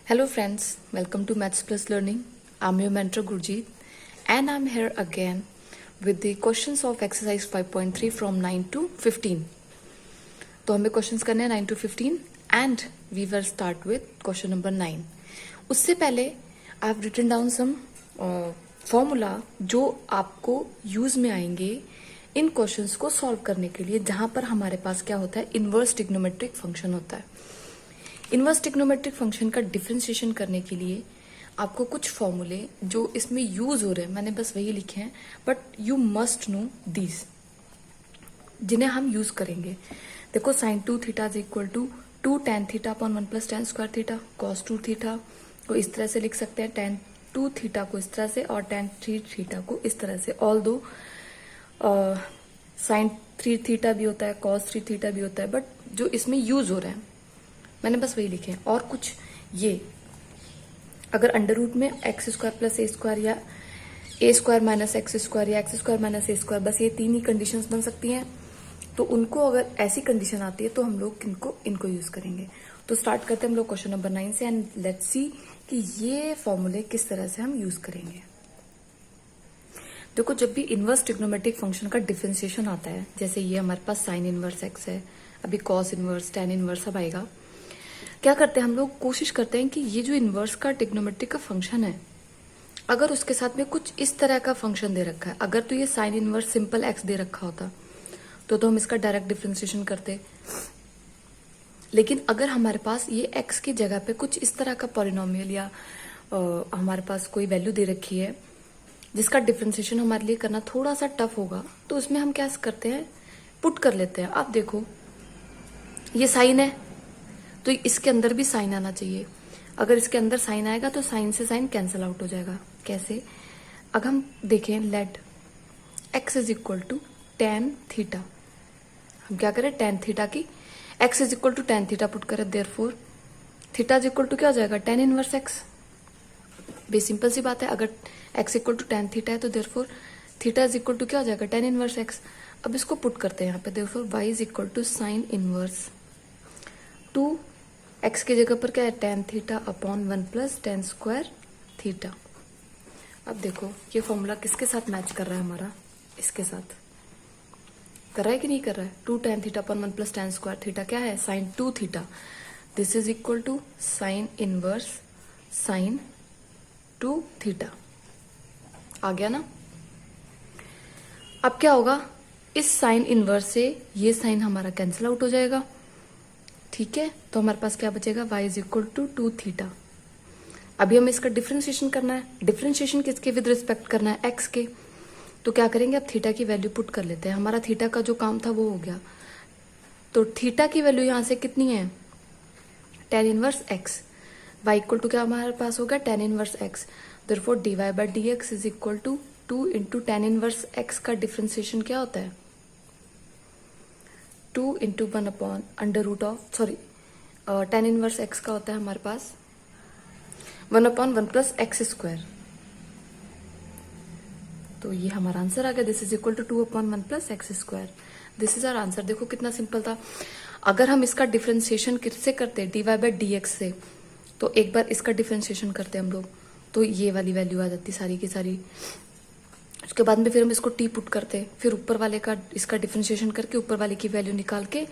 Hello friends, welcome to Maths Plus Learning. I'm your mentor Gurjeet and I'm here again with the questions of exercise 5.3 from 9 to 15. तो हमें questions करने हैं 9 to 15 and we will start with question number 9. उससे पहले I have written down some formula जो आपको use में आएंगे इन क्वेश्चंस को सॉल्व करने के लिए, जहां पर हमारे पास क्या होता है, इनवर्स ट्रिग्नोमेट्रिक फंक्शन होता है। इनवर्स ट्रिग्नोमेट्रिक फंक्शन का डिफरेंशिएशन करने के लिए आपको कुछ फॉर्मूले जो इसमें यूज हो रहे हैं, मैंने बस वही लिखे हैं, but you must know these, जिन्हें हम यूज करेंगे। देखो, sine 2 theta is equal to 2 tan theta upon 1 plus tan square theta. Cos 2 theta को इस तरह से लिख सकते हैं, tan 2 थीटा को इस तरह से, और tan 3 थीटा को इस तरह से। ऑल दो साइन 3 थीटा भी होता है, कॉस 3 थीटा भी होता है, बट जो इसमें यूज हो रहे हैं मैंने बस वही लिखे हैं। और कुछ ये, अगर अंडर रूट में एक्स स्क्वायर प्लस ए स्क्वायर या ए स्क्वायर माइनस एक्स स्क्वायर या एक्स स्क्वायर माइनस ए स्क्वायर, बस ये तीन ही कंडीशंस बन सकती हैं। तो उनको अगर ऐसी कंडीशन आती है तो हम लोग इनको यूज करेंगे। तो स्टार्ट करते हैं हम लोग क्वेश्चन नंबर 9 से, एंड लेट्स सी कि ये फॉर्मूले किस तरह से हम यूज करेंगे। देखो, जब भी इनवर्स ट्रिग्नोमेट्रिक फंक्शन का डिफरेंशिएशन आता है, जैसे ये हमारे पास साइन इनवर्स एक्स है, अभी कॉस इनवर्स, टेन इनवर्स सब आएगा। क्या करते हैं हम लोग, कोशिश करते हैं कि ये जो इनवर्स का ट्रिग्नोमेट्रिक का फंक्शन है, अगर उसके साथ में कुछ इस तरह का फंक्शन दे रखा है, अगर तो ये साइन इनवर्स सिंपल एक्स दे रखा होता तो हम इसका डायरेक्ट डिफरेंशिएशन करते। लेकिन अगर हमारे पास ये एक्स की जगह पे कुछ इस तरह का पॉलिनोमियल या हमारे पास कोई वैल्यू दे रखी है जिसका डिफरेंशिएशन हमारे लिए करना थोड़ा सा टफ होगा, तो उसमें हम क्या करते हैं, पुट कर लेते हैं। अब देखो, ये साइन है तो इसके अंदर भी साइन आना चाहिए। अगर इसके अंदर साइन आएगा तो साइन से साइन कैंसिल आउट हो जाएगा। कैसे? अगर हम देखें, let x is equal to tan theta, हम क्या करें, टेन थीटा की x is equal to tan theta put करें, therefore theta is equal to क्या हो जाएगा, टेन इनवर्स एक्स। बेस सिंपल सी बात है, अगर x equal to tan theta है तो therefore theta is equal to क्या हो जाएगा, टेन इनवर्स एक्स। अब इसको पुट करते हैं यहाँ पे, therefore y is equal to sine inverse two x की जगह पर क्या है, tan theta upon 1 plus tan square theta. अब देखो, ये फॉर्मूला किसके साथ मैच कर रहा है हमारा, इसके साथ कर रहा है कि नहीं कर रहा है। 2 tan theta upon 1 plus tan square theta क्या है, sine 2 theta. This is equal to sine inverse sine 2 theta. आ गया ना। अब क्या होगा, इस साइन इनवर्स से ये साइन हमारा कैंसिल आउट हो जाएगा, ठीक है। तो हमारे पास क्या बचेगा, y is equal to 2 theta. अभी हमें इसका डिफरेंशिएशन करना है। डिफरेंशिएशन किसके विद रिस्पेक्ट करना है, x के। तो क्या करेंगे, अब थीटा की वैल्यू पुट कर लेते हैं। हमारा थीटा का जो काम था वो हो गया। तो थीटा की वैल्यू यहां से कितनी है, tan inverse x। y equal to क्या हमारे पास होगा, tan inverse x। Therefore dy by dx is equal to 2 into tan inverse x का डिफरेंशिएशन क्या होता है, 2 into 1 upon under root of, sorry, tan inverse x का होता है हमारे पास 1 अपॉन 1 प्लस एक्स स्क्वायर। तो ये हमारा आंसर आ गया, this is equal to 2 upon 1 plus x square. This is our answer. देखो कितना सिंपल था। अगर हम इसका डिफरेंशिएशन किससे करते, d y by d x से, तो एक बार इसका डिफरेंशिएशन करते हम लोग, तो ये वाली वैल्यू आ जाती सारी की सारी। उसके बाद में फिर हम इसको टी पुट करते, फिर ऊपर वाले का इसका डिफरेंशिएशन करके ऊपर वाले की वैल्यू निकाल के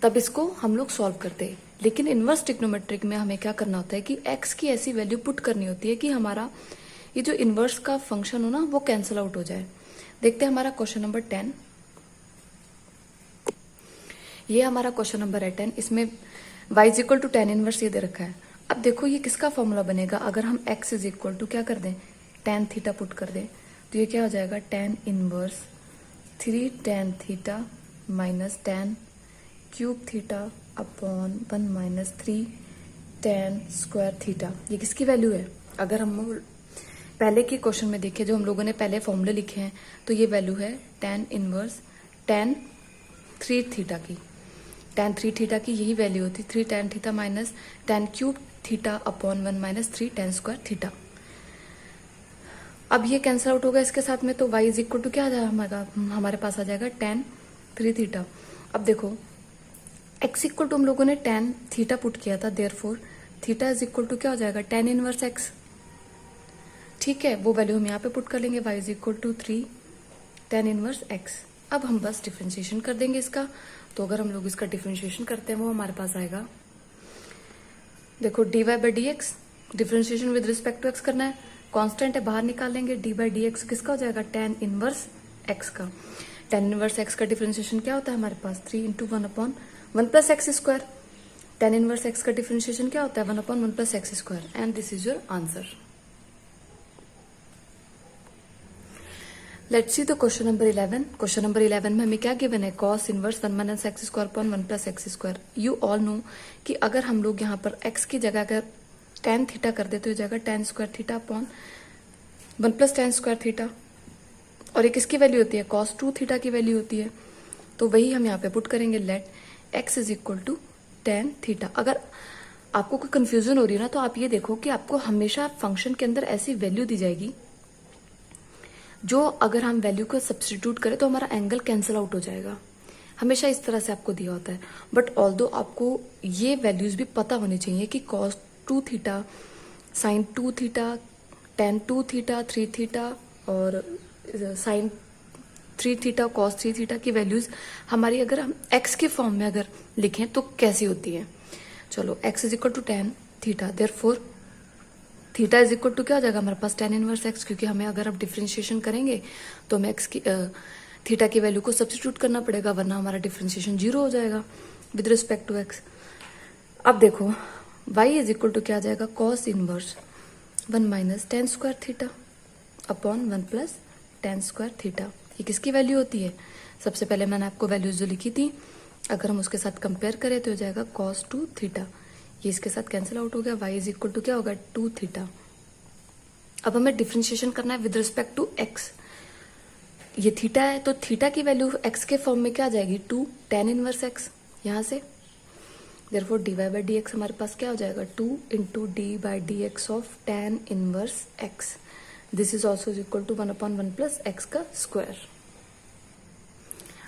तब इसको हम लोग सॉल्व करते। लेकिन इनवर्स ट्रिग्नोमेट्रिक में हमें क्या करना होता है कि एक्स की ऐसी वैल्यू पुट करनी होती है कि हमारा ये जो इनवर्स का फंक्शन हो ना, वो कैंसिल आउट हो जाए। देखते हैं हमारा क्वेश्चन नंबर 10। ये हमारा क्वेश्चन नंबर है 10। इसमें y is equal to tan inverse ये दे रखा है। अब देखो ये किसका फॉर्मूला बनेगा, अगर हम x इज इक्वल टू क्या कर दें, टेन थीटा पुट कर दें, तो ये क्या हो जाएगा, tan inverse 3 tan theta minus ten cube theta upon 1 minus 3 tan square theta. ये किसकी वैल्यू है, अगर हम पहले के क्वेश्चन में देखें, जो हम लोगों ने पहले फॉर्मूले लिखे हैं, तो ये वैल्यू है tan इनवर्स tan 3 थीटा की। tan 3 थीटा की यही वैल्यू होती, 3 tan theta minus tan cube theta upon 1 minus 3 tan square theta. अब ये कैंसिल आउट होगा इसके साथ में, तो y इज इक्वल टू क्या आ जाएगा, हमारे पास आ जाएगा tan 3 थीटा। अब देखो x इक्वल टू हम लोगों ने tan थीटा पुट किया था, therefore theta is equal to क्या हो जाएगा, tan इनवर्स x। ठीक है, वो वैल्यू हम यहाँ पे पुट कर लेंगे, y is equal to 3 tan inverse x। अब हम बस डिफ्रेंशिएशन कर देंगे इसका। तो अगर हम लोग इसका डिफ्रेंशिएशन करते हैं वो हमारे पास आएगा, देखो dy by d x, differentiation with respect to x करना है, कांस्टेंट है बाहर निकाल लेंगे, डी बाई डी एक्स किसका हो जाएगा, tan इनवर्स x का। tan इनवर्स x का डिफ्रेंशिएशन क्या होता है हमारे पास, 3 into 1/1 plus x square. tan inverse x का डिफ्रेंशिएशन क्या होता है, 1/1 plus x square. And this is your answer. Let's see the question number 11। Question number 11 में हमें क्या गिवन है, cos inverse 1 minus x square upon 1 plus x square. You all know कि अगर हम लोग यहाँ पर x की जगह अगर tan थीटा कर देते हो जाएगा tan square theta upon 1 plus tan square theta, और ये किसकी वैल्यू होती है, cos 2 थीटा की वैल्यू होती है। तो वही हम यहाँ पे पुट करेंगे, let x is equal to tan theta. अगर आपको कोई कंफ्यूजन हो रही है ना, तो आप ये देखो कि आपको हमेशा फंक्शन के अंदर ऐसी वैल्यू दी जाएगी जो अगर हम वैल्यू को सब्स्टिट्यूट करें तो हमारा एंगल कैंसिल आउट हो जाएगा। हमेशा इस तरह से आपको दिया होता है। बट ऑल्दो आपको ये वैल्यूज भी पता होनी चाहिए कि cos 2 theta, sin 2 theta, tan 2 theta, 3 theta और sin 3 थीटा, cos 3 थीटा की वैल्यूज हमारी अगर हम x के फॉर्म में अगर लिखें तो कैसी होती है। चलो x is equal to tan theta, therefore theta is equal to क्या हो जाएगा हमारे पास, tan इनवर्स x, क्योंकि हमें अगर अब डिफ्रेंशिएशन करेंगे तो हमें x की थीटा की वैल्यू को सब्स्टिट्यूट करना पड़ेगा, वरना हमारा डिफ्रेंशिएशन 0 हो जाएगा विद रिस्पेक्ट टू x। अब देखो y इज इक्वल टू क्या आ जाएगा, cos inverse 1 minus tan square theta upon 1 plus tan square theta. ये किसकी वैल्यू होती है, सबसे पहले मैंने आपको वैल्यूज जो लिखी थी अगर हम उसके साथ कंपेयर करें तो हो जाएगा cos 2 थीटा, ये इसके साथ कैंसिल आउट हो गया, y इज इक्वल टू क्या होगा 2 थीटा। अब हमें डिफ्रेंशिएशन करना है विद रिस्पेक्ट टू x। ये थीटा है तो थीटा की वैल्यू x के फॉर्म में क्या आ जाएगी, 2 tan इनवर्स x यहां से। Therefore dy by d x हमारे पास क्या हो जाएगा, 2 into d by d x of tan inverse x। This is also equal to 1/1 plus x का स्क्वायर।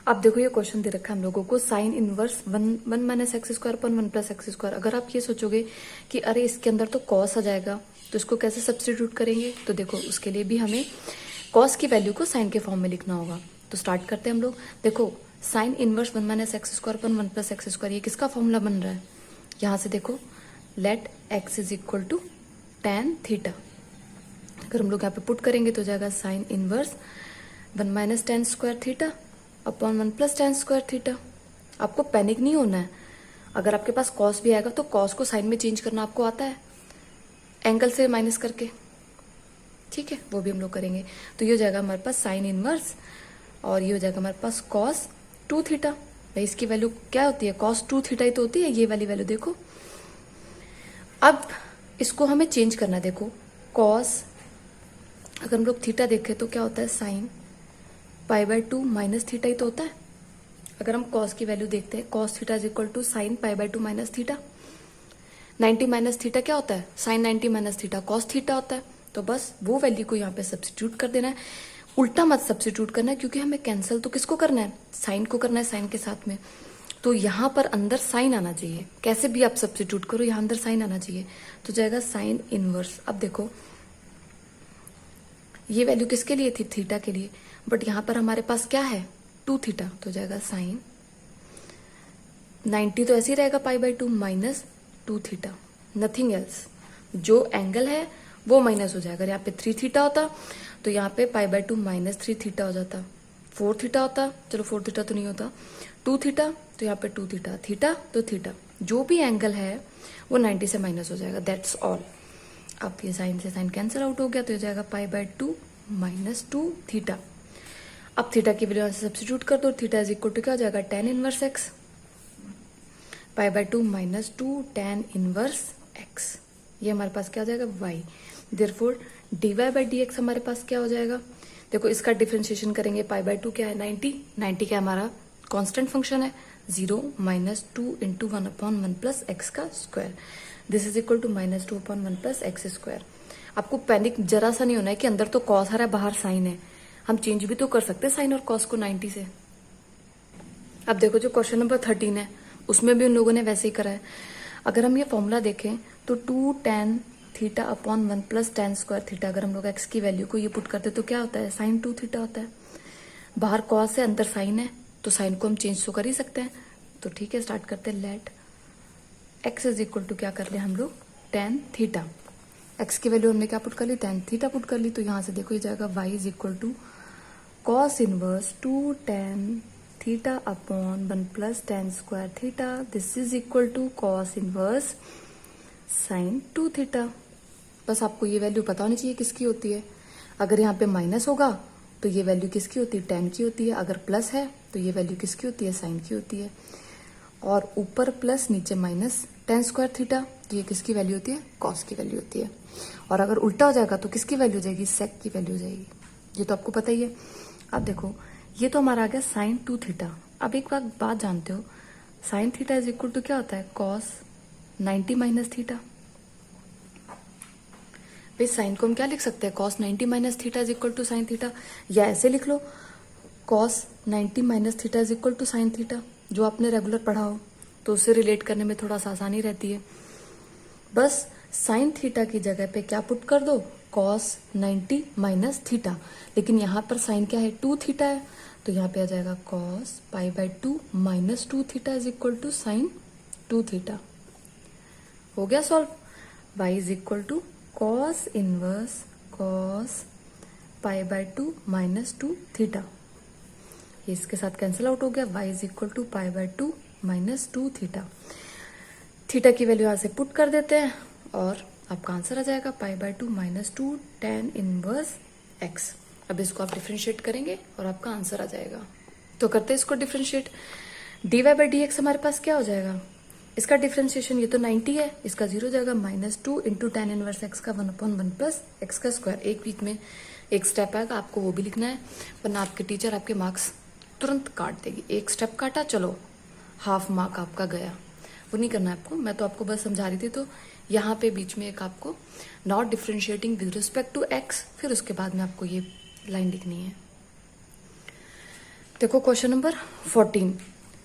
अब देखो ये क्वेश्चन दे रखा है हम लोगों को, sign inverse 1 minus x square upon 1 plus x square. अगर आप ये सोचोगे कि अरे इसके अंदर तो कॉस आ जाएगा तो इसको कैसे सब्स्टिट्यूट करेंगे, तो देखो उसके लिए भी हमें कॉस की वैल्यू को साइन के फॉर्म में लिखना होगा। तो स्टार्ट करते हैं हम लोग। देखो sine inverse 1 minus x square upon 1 plus x square, ये किसका फॉर्मूला बन रहा है, यहाँ से देखो let x is equal to tan theta. अगर हम लोग यहाँ पे पुट करेंगे तो जाएगा sine inverse 1 minus tan square theta upon 1 plus tan square theta. आपको पैनिक नहीं होना है, अगर आपके पास कॉस भी आएगा तो कॉस को साइन में चेंज करना आपको आता है, एंगल से माइनस करके, ठीक है, वो भी हम लोग करेंगे। तो ये हो जाएगा हमारे पास साइन इनवर्स और ये हो जाएगा हमारे पास कॉस 2 थीटा। भाई इसकी वैल्यू क्या होती है, कॉस 2 थीटा ही तो होती है, ये वाली वैल्यू देखो। अब इसको हमें चेंज करना है, देखो कॉस अगर हम लोग थीटा देखें तो क्या होता है, साइन π/2 माइनस थीटा ही तो होता है। अगर हम कॉस की वैल्यू देखते हैं, cos theta is equal to sine π/2 minus theta. 90 minus theta क्या होता है, sine 90 minus theta cos theta होता है। तो बस वो वैल्यू को यहाँ पे सब्स्टिट्यूट कर देना है, उल्टा मत सब्स्टिट्यूट करना है, क्योंकि हमें कैंसिल तो किसको करना है, साइन को करना है साइन के साथ में। तो यहाँ पर अंदर साइन आना चाहिए, कैसे भी आप सब्स्टिट्यूट करो यहाँ अंदर साइन आना चाहिए। तो जाएगा साइन इनवर्स। अब देखो ये वैल्यू किसके लिए थी, थीटा के लिए, बट यहाँ पर हमारे पास क्या है 2 थीटा, तो जाएगा साइन 90 तो ऐसे ही रहेगा π/2 माइनस 2 थीटा, नथिंग एल्स। जो एंगल है वो माइनस हो जाएगा। अगर यहाँ पे 3 थीटा होता तो यहाँ पे π/2 माइनस 3 थीटा हो जाता, 4 थीटा होता, चलो 4 थीटा तो नहीं होता, 2 थीटा तो यहाँ पे 2 थीटा, थीटा तो थीटा, जो भी एंगल है वो 90 से माइनस हो जाएगा, दैट्स ऑल। अब ये साइन से साइन कैंसिल आउट हो गया, तो ये जाएगा π/2 माइनस 2 थीटा। अब थीटा की वैल्यू से सब्स्टिट्यूट कर दो, थीटा इज इक्वल टू क्या हो जाएगा, tan inverse x, π/2 minus 2 tan inverse x। ये हमारे पास क्या हो जाएगा y। Therefore dy by d x हमारे पास क्या हो जाएगा, देखो इसका डिफरेंशिएशन करेंगे, π/2 क्या है 90 क्या हमारा कांस्टेंट फंक्शन है, 0 माइनस 2 इंटू 1/1 प्लस एक्स का square. This is equal to minus 2/1 plus x square. आपको पैनिक जरा सा नहीं होना है कि अंदर तो कॉस आ रहा है बाहर साइन है, हम चेंज भी तो कर सकते हैं साइन और कॉस को 90 से। अब देखो जो क्वेश्चन नंबर 13 है उसमें भी उन लोगों ने वैसे ही करा है। अगर हम ये फॉर्मूला देखें तो 2 tan theta upon 1 plus tan square theta, अगर हम लोग x की वैल्यू को ये पुट करते तो क्या होता है, sin 2 थीटा होता है। बाहर cos है, अंदर sin है, तो sin को हम चेंज तो कर ही सकते हैं। तो ठीक है, स्टार्ट करते हैं। Let x is equal to क्या कर लिया हम लोग, tan थीटा। x की वैल्यू हमने क्या पुट कर ली, tan थीटा पुट कर ली। तो यहां से देखो ये जाएगा y is equal to cos inverse 2 tan theta upon 1 plus tan square theta. This is equal to cos inverse sin 2 theta. बस आपको ये वैल्यू पता होनी चाहिए किसकी होती है। अगर यहाँ पे माइनस होगा तो ये वैल्यू किसकी होती है, tan की होती है। अगर प्लस है तो ये वैल्यू किसकी होती है, sin की होती है। और ऊपर प्लस नीचे माइनस tan स्क्वायर थीटा, तो ये किसकी वैल्यू होती है, cos की वैल्यू होती है। और अगर उल्टा हो जाएगा तो किसकी वैल्यू हो जाएगी, sec की वैल्यू हो जाएगी। ये तो आपको पता ही है। अब देखो ये तो हमारा आ गया sin 2 थीटा। अब एक बात जानते हो, sin theta is equal to क्या होता है, cos 90 माइनस थीटा। भाई साइन को हम क्या लिख सकते हैं, cos 90 minus theta is equal to sine theta, या ऐसे लिख लो cos 90 minus theta is equal to sine theta, जो आपने रेगुलर पढ़ा हो, तो उससे रिलेट करने में थोड़ा सा आसानी रहती है। बस साइन थीटा की जगह पे क्या पुट कर दो, cos 90 माइनस थीटा। लेकिन यहाँ पर साइन क्या है, 2 थीटा है, तो यहाँ पे आ जाएगा cos pi by 2 minus 2 theta is equal to sine 2 theta. हो गया solve. y is equal to cos inverse cos pi by 2 minus 2 theta. ये इसके साथ कैंसिल आउट हो गया। y is equal to pi by 2 minus 2 theta. Theta की value यहां से पुट कर देते हैं और आपका आंसर आ जाएगा पाई by 2 minus 2 tan inverse x। अब इसको आप डिफ्रेंशिएट करेंगे और आपका आंसर आ जाएगा। तो करते हैं इसको differentiate. dy by d x हमारे पास क्या हो जाएगा, इसका डिफ्रेंशिएशन ये तो 90 है, इसका 0 हो जाएगा, minus 2 into tan inverse x का 1/1 प्लस x का स्क्वायर। एक बीच में एक स्टेप आएगा, आपको वो भी लिखना है, वरना आपके टीचर आपके मार्क्स तुरंत काट देगी। एक स्टेप काटा, चलो हाफ मार्क आपका गया। वो नहीं करना है आपको, मैं तो आपको बस समझा रही थी। तो यहाँ पे बीच में एक आपको not differentiating with respect to x, फिर उसके बाद में आपको ये लाइन लिखनी है। देखो क्वेश्चन नंबर 14,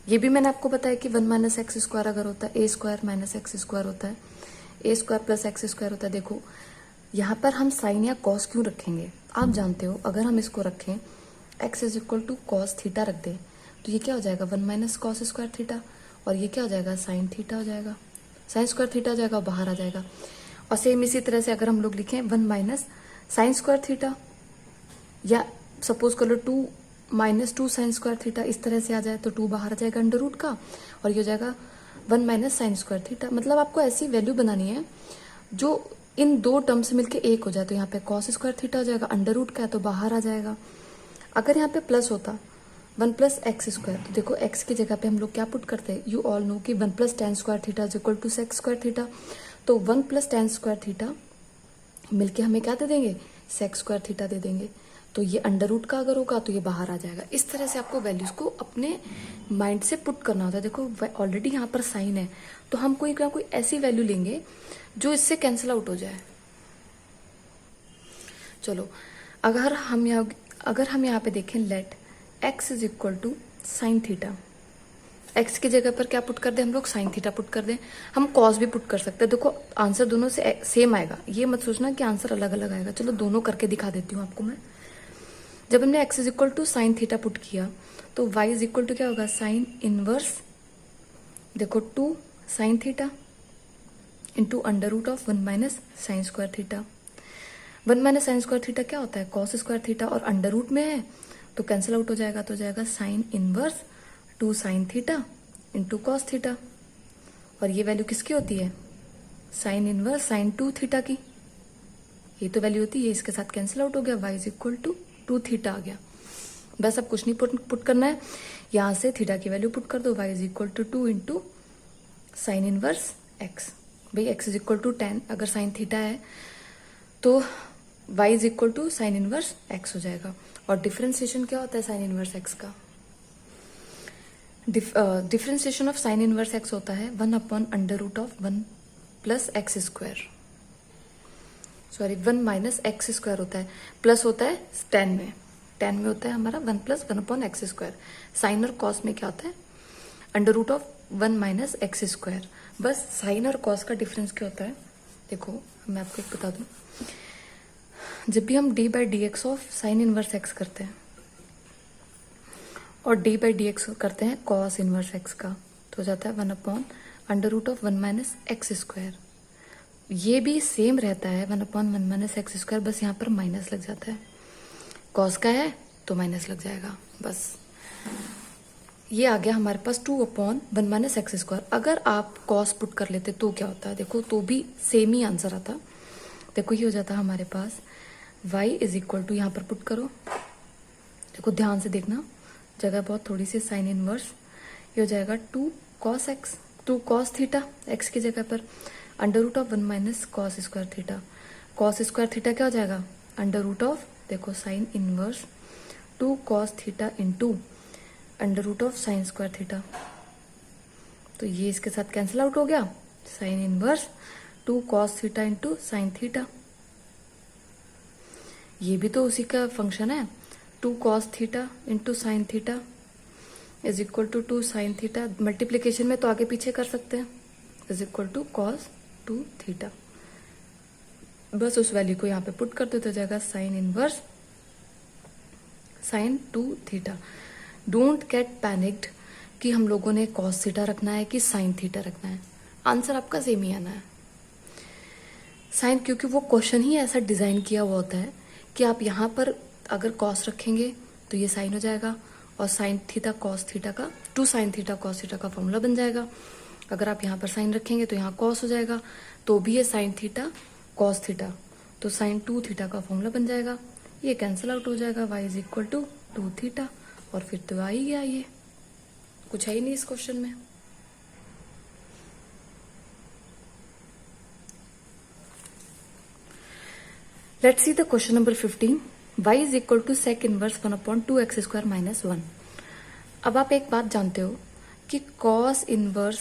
ये भी मैंने आपको बताया कि 1 माइनस एक्स स्क्वायर अगर होता है, ए स्क्वायर माइनस एक्स स्क्वायर होता है, ए स्क्वायर प्लस एक्स स्क्वायर होता है। देखो यहाँ पर हम साइन या कॉस क्यों रखेंगे, आप जानते हो अगर हम इसको रखें x is equal to cos theta रख दें तो ये क्या हो जाएगा, 1 माइनस कॉस स्क्वायर थीटा, और ये क्या हो जाएगा, साइन थीटा हो जाएगा, साइन स्क्वायर थीटा हो जाएगा, बाहर आ जाएगा। और सेम इसी तरह से अगर हम लोग लिखें 1 माइनस साइन स्क्वायर थीटा, या सपोज कर लो 2 माइनस 2 साइन स्क्वायर थीटा, इस तरह से आ जाए तो 2 बाहर आ जाएगा अंडर रूट का, और ये हो जाएगा 1 माइनस साइन स्क्वायर थीटा। मतलब आपको ऐसी वैल्यू बनानी है जो इन दो टर्म से मिलके एक हो जाए। तो यहाँ पे कॉस स्क्वायर थीटा हो जाएगा, अंडर रूट का है तो बाहर आ जाएगा। अगर यहाँ पे प्लस होता 1 प्लस एक्स स्क्वायर, तो देखो एक्स की जगह पे हम लोग क्या पुट करते हैं, यू ऑल नो कि 1 plus tan square theta is equal to sec square theta. तो 1 प्लस टेन स्क्वायर थीटा मिलके हमें क्या दे देंगे, सेक्स स्क्वायर थीटा दे देंगे। तो ये अंडर रूट का अगर होगा तो ये बाहर आ जाएगा। इस तरह से आपको वैल्यूज को अपने माइंड से पुट करना होता है। देखो ऑलरेडी यहाँ पर साइन है, तो हम कोई ना कोई ऐसी वैल्यू लेंगे जो इससे कैंसिल आउट हो जाए। चलो अगर हम यहाँ पे देखें, let x is equal to sine theta, x की जगह पर क्या पुट कर दे हम लोग, साइन थीटा पुट कर दें। हम कॉस भी पुट कर सकते हैं। देखो आंसर दोनों से सेम आएगा, ये मत सोचना कि आंसर अलग अलग आएगा। चलो दोनों करके दिखा देती हूँ आपको मैं। जब हमने x is equal to sine theta put किया तो y इज इक्वल टू क्या होगा, साइन इनवर्स, देखो 2 sine theta into under root of 1 minus sine square theta. 1 minus sine square theta क्या होता है, कॉस स्क्वायर थीटा, और अंडर रूट में है तो कैंसिल आउट हो जाएगा। तो हो जाएगा sine inverse 2 sine theta into cos theta, और ये वैल्यू किसकी होती है, साइन इनवर्स साइन 2 थीटा की। ये तो वैल्यू होती है, ये इसके साथ कैंसिल आउट हो गया, y is equal to 2 theta आ गया। बस अब कुछ नहीं पुट करना है, यहां से थीटा की वैल्यू पुट कर दो, y is equal to 2 into sine inverse x। भाई x इज इक्वल टू 10, अगर साइन थीटा है तो y is equal to sine inverse x हो जाएगा। और डिफरेंशिएशन क्या होता है साइन इनवर्स x का, differentiation of sine inverse x होता है 1 upon under root of 1 plus x square, sorry 1 minus x square होता है, प्लस होता है tan में होता है हमारा 1 plus 1 upon x square. Sine और कॉस में क्या होता है, under root of 1 minus x square. बस साइन और कॉस का डिफरेंस क्या होता है, देखो मैं आपको एक बता दूं, जब भी हम D by d x of sine inverse x करते हैं और डी बाई डी एक्स करते हैं कॉस इनवर्स एक्स का, तो हो जाता है 1 upon under root of 1 minus x square. ये भी सेम रहता है 1 अपॉन 1 माइनस एक्स स्क्वायर, बस यहाँ पर माइनस लग जाता है। कॉस का है तो माइनस लग जाएगा। बस ये आ गया हमारे पास 2 अपॉन 1 माइनस एक्स स्क्वायर। अगर आप कॉस पुट कर लेते तो क्या होता है, देखो तो भी सेम ही आंसर आता। देखो ये हो जाता है हमारे पास y इज इक्वल टू, यहाँ पर पुट करो, देखो ध्यान से देखना, जगह बहुत थोड़ी सी, साइन इनवर्स, ये हो जाएगा 2 cos x, 2 cos theta x की जगह पर, under root of 1 minus cos square theta. Cos square theta क्या हो जाएगा, अंडर रूट ऑफ, देखो sine inverse 2 cos theta into under root of sine square theta. तो ये इसके साथ कैंसिल आउट हो गया, sine inverse 2 cos theta into sine theta. ये भी तो उसी का फंक्शन है, 2 cos theta into sine theta is equal to 2 sine theta. Multiplication में तो आगे पीछे कर सकते हैं, is equal to cos 2 theta. बस उस वैल्यू को यहाँ पे पुट कर दो तो जाएगा sine inverse sine 2 theta. Don't get panicked कि हम लोगों ने कॉस थीटा रखना है कि साइन थीटा रखना है, आंसर आपका सेम ही आना है। साइन, क्योंकि वो क्वेश्चन ही ऐसा डिजाइन किया हुआ होता है कि आप यहाँ पर अगर कॉस रखेंगे तो ये साइन हो जाएगा, और साइन थीटा कॉस थीटा का 2 साइन थीटा कॉस थीटा का फॉर्मूला बन जाएगा। अगर आप यहाँ पर साइन रखेंगे तो यहाँ कॉस हो जाएगा, तो भी ये साइन थीटा कॉस थीटा, तो साइन 2 थीटा का फॉर्मूला बन जाएगा। ये कैंसिल आउट हो जाएगा, y is equal to 2 theta, और फिर तो आ ही गया, ये कुछ है ही नहीं इस क्वेश्चन में। Let's see the question number 15, y is equal to sec inverse 1 upon 2 x square minus 1। अब आप एक बात जानते हो कि कॉस इनवर्स,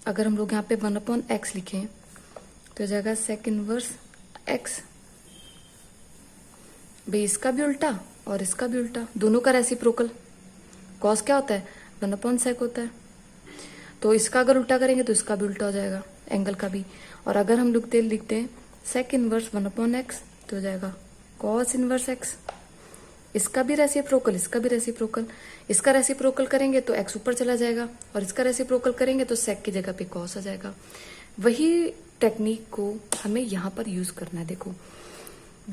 अगर हम लोग यहाँ पे 1 अपॉन एक्स लिखें तो हो जाएगा सेक इनवर्स एक्स। भाई इसका भी उल्टा और इसका भी उल्टा, दोनों का रेसिप्रोकल। कॉस क्या होता है, 1 अपॉन सेक होता है, तो इसका अगर उल्टा करेंगे तो इसका भी उल्टा हो जाएगा, एंगल का भी। और अगर हम लिखते हैं सेक इनवर्स 1 अपॉन एक्स तो हो जाएगा कॉस इनवर्स एक्स। इसका भी रेसिप्रोकल, इसका भी रेसिप्रोकल। इसका रेसिप्रोकल करेंगे तो एक्स ऊपर चला जाएगा, और इसका रेसिप्रोकल करेंगे तो सेक की जगह पे कॉस आ जाएगा। वही टेक्निक को हमें यहाँ पर यूज करना है। देखो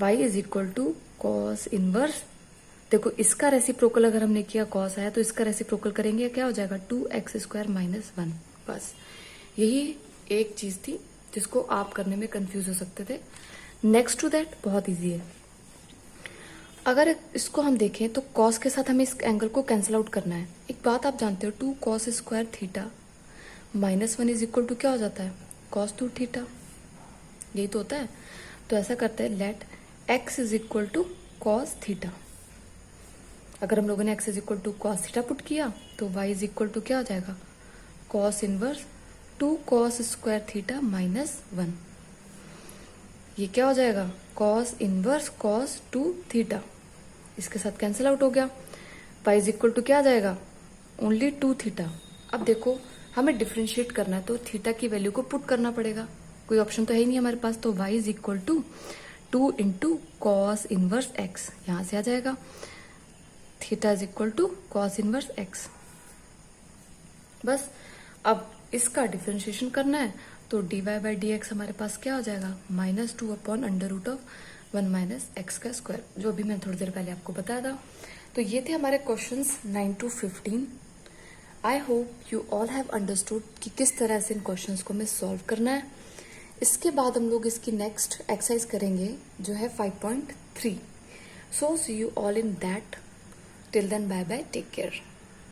y is equal to cos inverse, देखो इसका रेसिप्रोकल अगर हमने किया कॉस आया तो इसका रेसिप्रोकल करेंगे, क्या हो जाएगा 2x स्क्वायर माइनस 1। बस यही एक चीज थी जिसको आप करने में कंफ्यूज हो सकते थे। नेक्स्ट टू दैट बहुत इजी है। अगर इसको हम देखें तो कॉस के साथ हमें इस एंगल को कैंसिल आउट करना है। एक बात आप जानते हो, 2 cos square theta minus 1 is equal to क्या हो जाता है, कॉस 2 थीटा, यही तो होता है। तो ऐसा करते हैं, let x is equal to cos theta. अगर हम लोगों ने x is equal to cos theta put किया तो y इज इक्वल टू क्या हो जाएगा, cos inverse 2 cos square theta minus 1। ये क्या हो जाएगा, कॉस इनवर्स कॉस 2 थीटा, इसके साथ कैंसिल आउट हो गया। y इज इक्वल टू क्या आ जाएगा, ओनली 2 थीटा। अब देखो हमें डिफ्रेंशिएट करना है तो थीटा की वैल्यू को पुट करना पड़ेगा, कोई ऑप्शन तो है ही नहीं हमारे पास। तो y is equal to 2 into cos inverse x, यहां से आ जाएगा theta is equal to cos inverse x. बस अब इसका डिफ्रेंशिएशन करना है तो dy बाई डी एक्स हमारे पास क्या हो जाएगा, -2 upon under root of 1 minus x का स्क्वायर, जो भी मैंने थोड़ी देर पहले आपको बताया था। तो ये थे हमारे questions 9 to 15। I hope you all have understood कि किस तरह से इन क्वेश्चंस को हमें सॉल्व करना है। इसके बाद हम लोग इसकी नेक्स्ट एक्सरसाइज करेंगे जो है 5.3। So see you all in that. Till then bye bye, take care.